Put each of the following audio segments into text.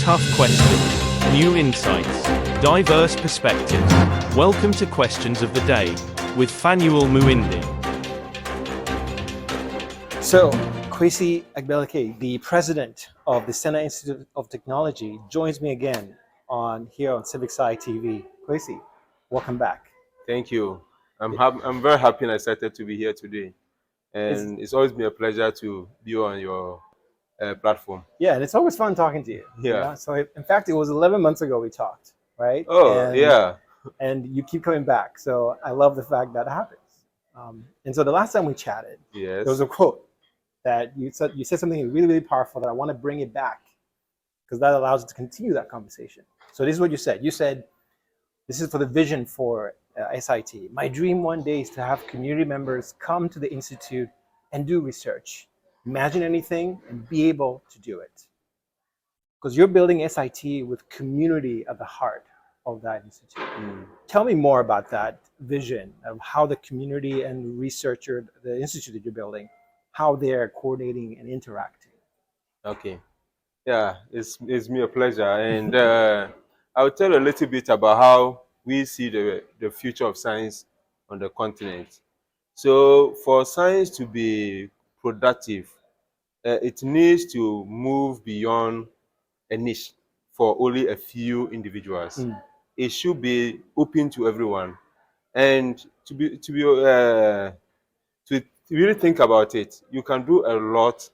tough questions, new insights, diverse perspectives. Welcome to Questions of the Day with Fanuel Muindi. So, Kwasi Agbleke, the president of the Sena Institute of Technology, joins me again here on Civic TV. Kwasi, welcome back. Thank you. I'm very happy and excited to be here today. And it's always been a pleasure to be on your platform. Yeah, and it's always fun talking to you. Yeah. So, in fact, it was 11 months ago we talked, right? Oh, yeah. And you keep coming back. So, I love the fact that happens. And so, the last time we chatted, yes, there was a quote that you said something really, really powerful that I want to bring it back because that allows us to continue that conversation. So, this is what you said. You said, this is for the vision for SIT. My dream one day is to have community members come to the Institute and do research. Imagine anything and be able to do it. Because you're building SIT with community at the heart of that institute. Tell me more about that vision of how the community and researcher, the institute that you're building, how they're coordinating and interacting. Okay. Yeah, it's me a pleasure. And I'll tell a little bit about how we see the future of science on the continent. So for science to be productive, it needs to move beyond a niche for only a few individuals. It should be open to everyone. And to really think about it, you can do a lot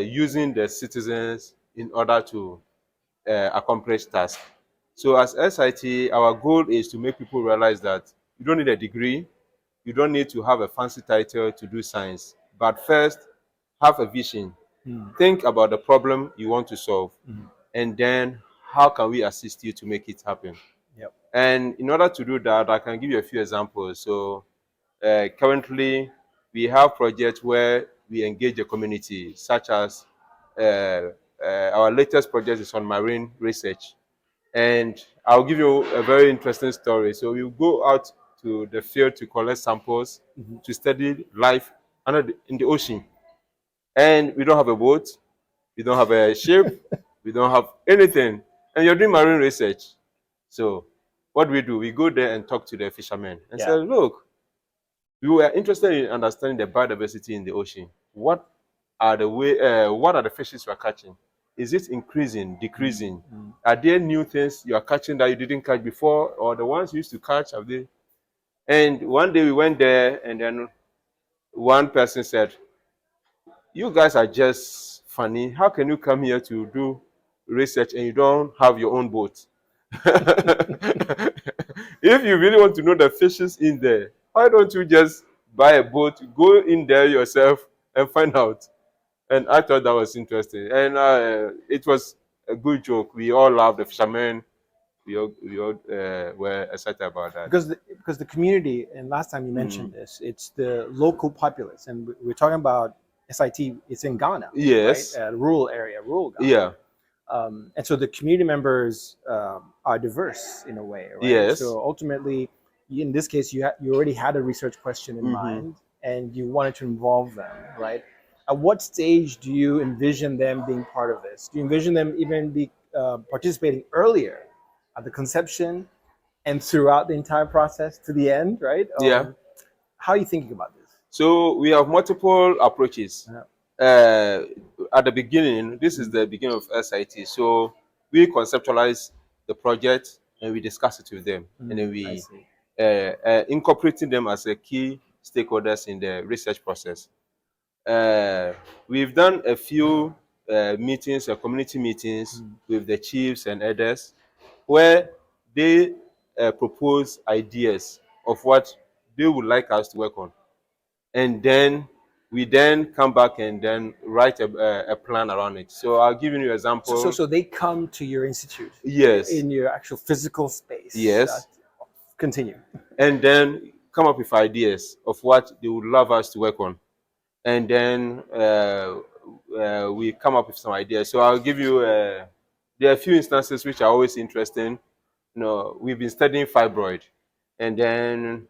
using the citizens in order to accomplish tasks. So as SIT, our goal is to make people realize that you don't need a degree, you don't need to have a fancy title to do science, but first have a vision. Think about the problem you want to solve, and then how can we assist you to make it happen? Yep. And in order to do that, I can give you a few examples. So currently, we have projects where we engage the community, such as our latest project is on marine research. And I'll give you a very interesting story. So we go out to the field to collect samples to study life in the ocean. And we don't have a boat, we don't have a ship, we don't have anything. And you're doing marine research. So what do? We go there and talk to the fishermen and say, look, we were interested in understanding the biodiversity in the ocean. What are the fishes you are catching? Is it increasing, decreasing? Are there new things you are catching that you didn't catch before, or the ones you used to catch, have they? And one day we went there, and then one person said, you guys are just funny. How can you come here to do research and you don't have your own boat? If you really want to know the fishes in there, why don't you just buy a boat, go in there yourself and find out? And I thought that was interesting. And it was a good joke. We all laughed, the fishermen. We all were excited about that. Because the community, and last time you mentioned this, it's the local populace. And we're talking about SIT, it's in Ghana. Yes. Right? Rural area, rural Ghana. Yeah. And so the community members are diverse in a way, right? Yes. So ultimately, in this case, you already had a research question in mind, and you wanted to involve them, right? At what stage do you envision them being part of this? Do you envision them even participating earlier at the conception and throughout the entire process to the end, right? Yeah. How are you thinking about this? So we have multiple approaches. At the beginning, this is the beginning of SIT. So we conceptualize the project and we discuss it with them, and then we incorporating them as a key stakeholders in the research process. We've done a few meetings, community meetings with the chiefs and others, where they propose ideas of what they would like us to work on, and then we come back and then write a plan around it. So I'll give you an example. So they come to your institute. Yes. In your actual physical space. Yes. Continue. And then come up with ideas of what they would love us to work on. And then we come up with some ideas. So I'll give you, there are a few instances which are always interesting. You know, we've been studying fibroid. And then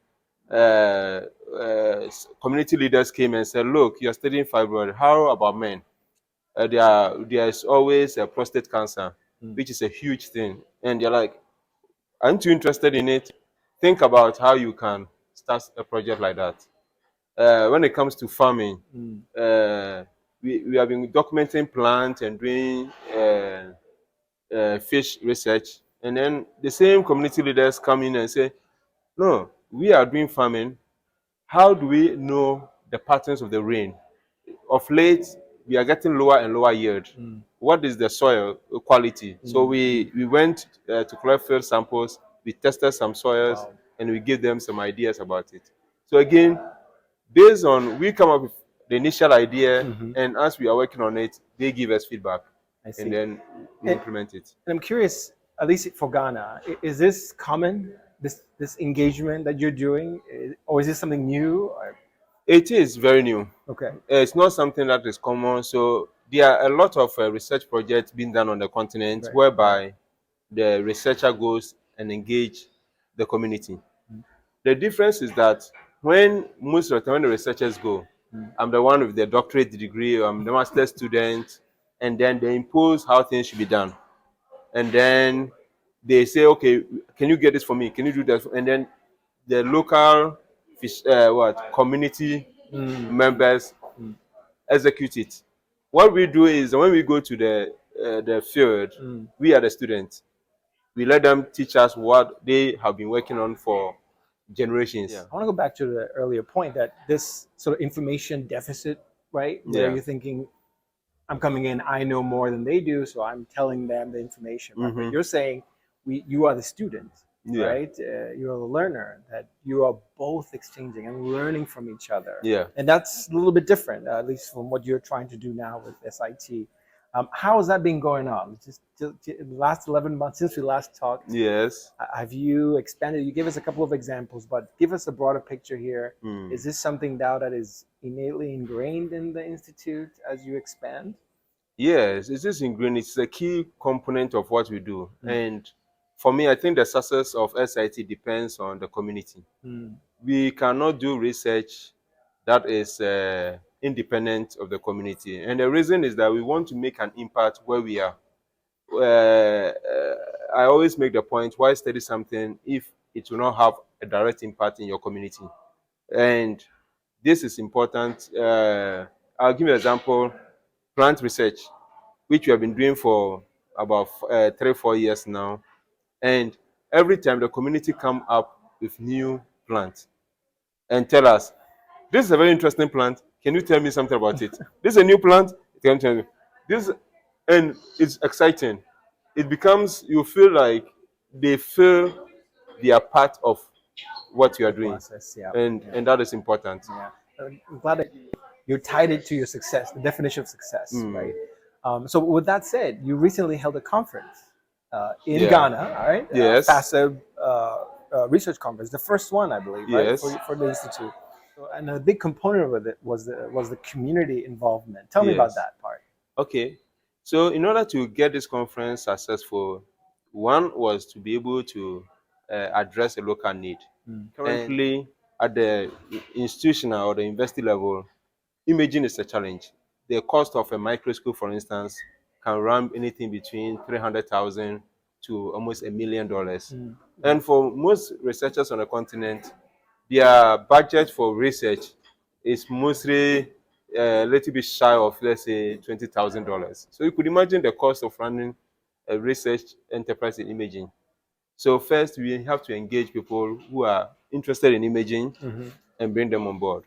community leaders came and said, look, you're studying fibroid. How about men? There is always prostate cancer. which is a huge thing. And you're like, aren't you interested in it? Think about how you can start a project like that. When it comes to farming, we have been documenting plants and doing fish research. And then the same community leaders come in and say, no, we are doing farming. How do we know the patterns of the rain? Of late, we are getting lower and lower yield. What is the soil quality? So we went to collect field samples, we tested some soils, and we gave them some ideas about it. So again, based on, we come up with the initial idea, and as we are working on it, they give us feedback, and then we implement it. And I'm curious, at least for Ghana, is this common, this engagement that you're doing, or is this something new? Or? It is very new. Okay. It's not something that is common. So there are a lot of research projects being done on the continent, whereby the researcher goes and engage the community. The difference is that when most of the time when the researchers go, I'm the one with the doctorate degree, I'm the master student, and then they impose how things should be done. And then they say, okay, can you get this for me? Can you do that? And then the local community members execute it. What we do is when we go to the field, we are the students. We let them teach us what they have been working on for generations. I want to go back to the earlier point that this sort of information deficit, right? Where you're thinking, I'm coming in, I know more than they do, so I'm telling them the information. But you're saying, you are the student, right? You're the learner, that you are both exchanging and learning from each other. And that's a little bit different, at least from what you're trying to do now with SIT. How has that been going on? Just the last 11 months since we last talked. Yes. Have you expanded? You gave us a couple of examples, but give us a broader picture here. Is this something now that is innately ingrained in the Institute as you expand? Yes, it is ingrained. It's a key component of what we do. And for me, I think the success of SIT depends on the community. We cannot do research that is independent of the community. And the reason is that we want to make an impact where we are. I always make the point, why study something if it will not have a direct impact in your community? And this is important. I'll give you an example. Plant research, which we have been doing for about 3-4 years now. And every time the community come up with new plants and tell us, this is a very interesting plant. Can you tell me something about it? This is a new plant. Can you tell me? This, and it's exciting. It becomes, you feel like they feel they are part of what you are doing. Process, and that is important. I'm glad that you tied it to your success, the definition of success, right? So with that said, you recently held a conference in Ghana, right? Yes. FASEB Research Conference, the first one, I believe, right? Yes. For the Institute. So, and a big component of it was the community involvement. Tell me about that part. Okay. So in order to get this conference successful, one was to be able to address a local need. Currently, at the institutional or the university level, imaging is a challenge. The cost of a microscope, for instance, can run anything between $300,000 to almost $1 million. And for most researchers on the continent, their budget for research is mostly a little bit shy of, let's say, $20,000. So you could imagine the cost of running a research enterprise in imaging. So first, we have to engage people who are interested in imaging and bring them on board.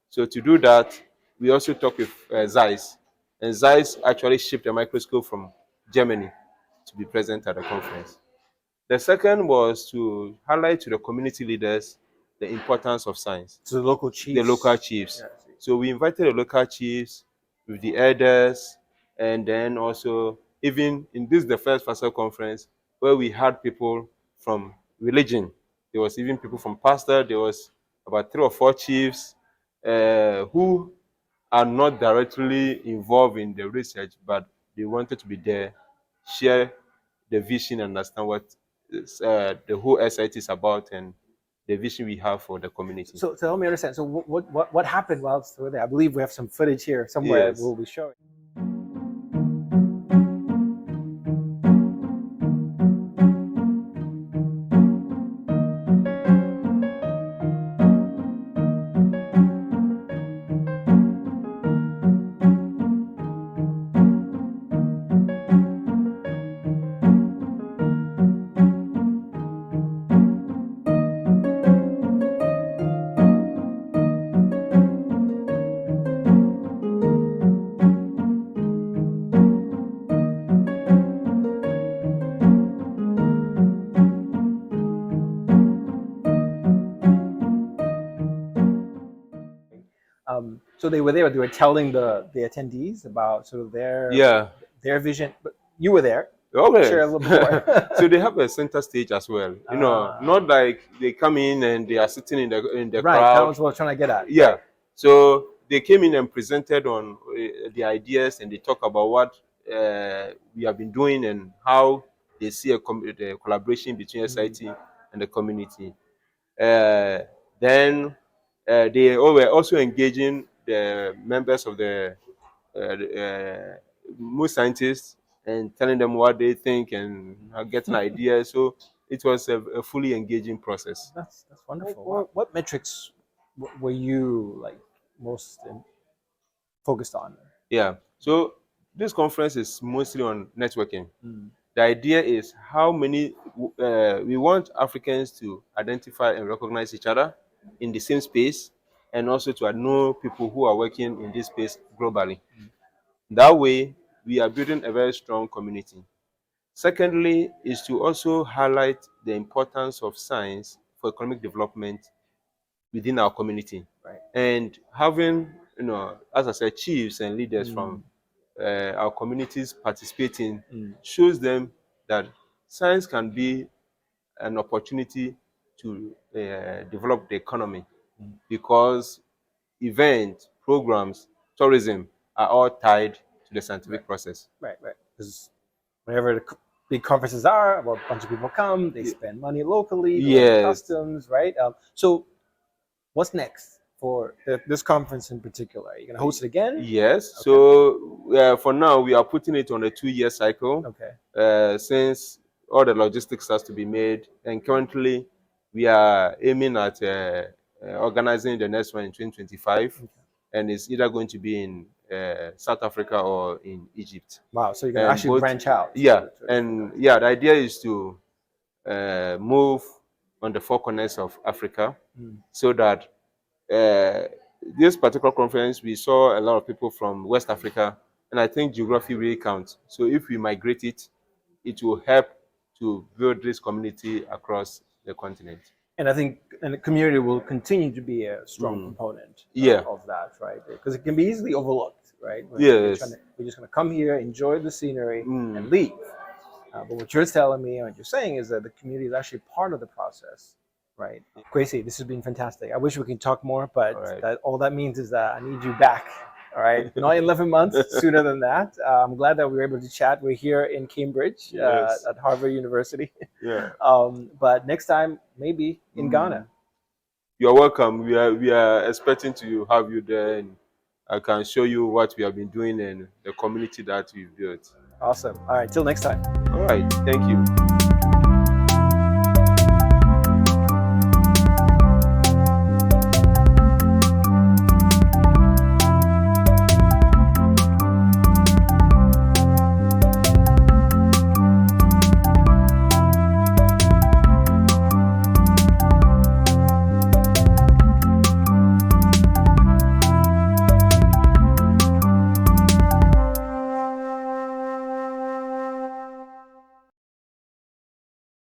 So to do that, we also talk with Zeiss. And Zeiss actually shipped a microscope from Germany to be present at the conference. The second was to highlight to the community leaders the importance of science. So the local chiefs. The local chiefs. So we invited the local chiefs with the elders, and then also, even in this, the first FASEB conference, where we had people from religion. There was even people from pastor. There was about 3 or 4 chiefs who are not directly involved in the research, but they wanted to be there, share the vision, and understand what the whole SIT is about and the vision we have for the community. So help me understand. So what happened whilst we were there? I believe we have some footage here somewhere. We'll be showing. So they were telling the attendees about sort of their vision. But you were there. Okay. Share a little bit more. So they have a center stage as well. You know, not like they come in and they are sitting in the right, crowd. that was what I was trying to get at. Yeah. Right. So they came in and presented on the ideas, and they talk about what we have been doing and how they see the collaboration between SIT and the community. Then they were also engaging the members of the most scientists and telling them what they think and getting ideas. So it was a fully engaging process. That's wonderful. What metrics were you like most focused on? Yeah. So this conference is mostly on networking. The idea is how many we want Africans to identify and recognize each other in the same space, and also to know people who are working in this space globally. That way, we are building a very strong community. Secondly, is to also highlight the importance of science for economic development within our community. Right. And having, as I said, chiefs and leaders from our communities participating shows them that science can be an opportunity to develop the economy, because events, programs, tourism are all tied to the scientific process. Right. Because whenever the big conferences are, well, a bunch of people come, they spend money locally, customs, right? So what's next for this conference in particular? Are you going to host it again? Yes. Okay. So for now, we are putting it on a 2-year cycle. Okay. Since all the logistics has to be made, and currently we are aiming at organizing the next one in 2025, and it's either going to be in South Africa or in Egypt. Wow! So you're going to actually branch out. Yeah, the idea is to move on the 4 corners of Africa, so that this particular conference, we saw a lot of people from West Africa, and I think geography really counts. So if we migrate it, it will help to build this community across the continent. And I think the community will continue to be a strong component of that, right? Because it can be easily overlooked, right? Yes. We're just going to come here, enjoy the scenery, and leave. But what you're telling me and what you're saying is that the community is actually part of the process, right? Kwasi, this has been fantastic. I wish we could talk more, but all that means is that I need you back, all right? Not 11 months, sooner than that. I'm glad that we were able to chat. We're here in Cambridge at Harvard University. Yeah. But next time, maybe in Ghana. You're welcome. We are expecting to have you there, and I can show you what we have been doing and the community that we've built. Awesome. All right, till next time. All right, thank you.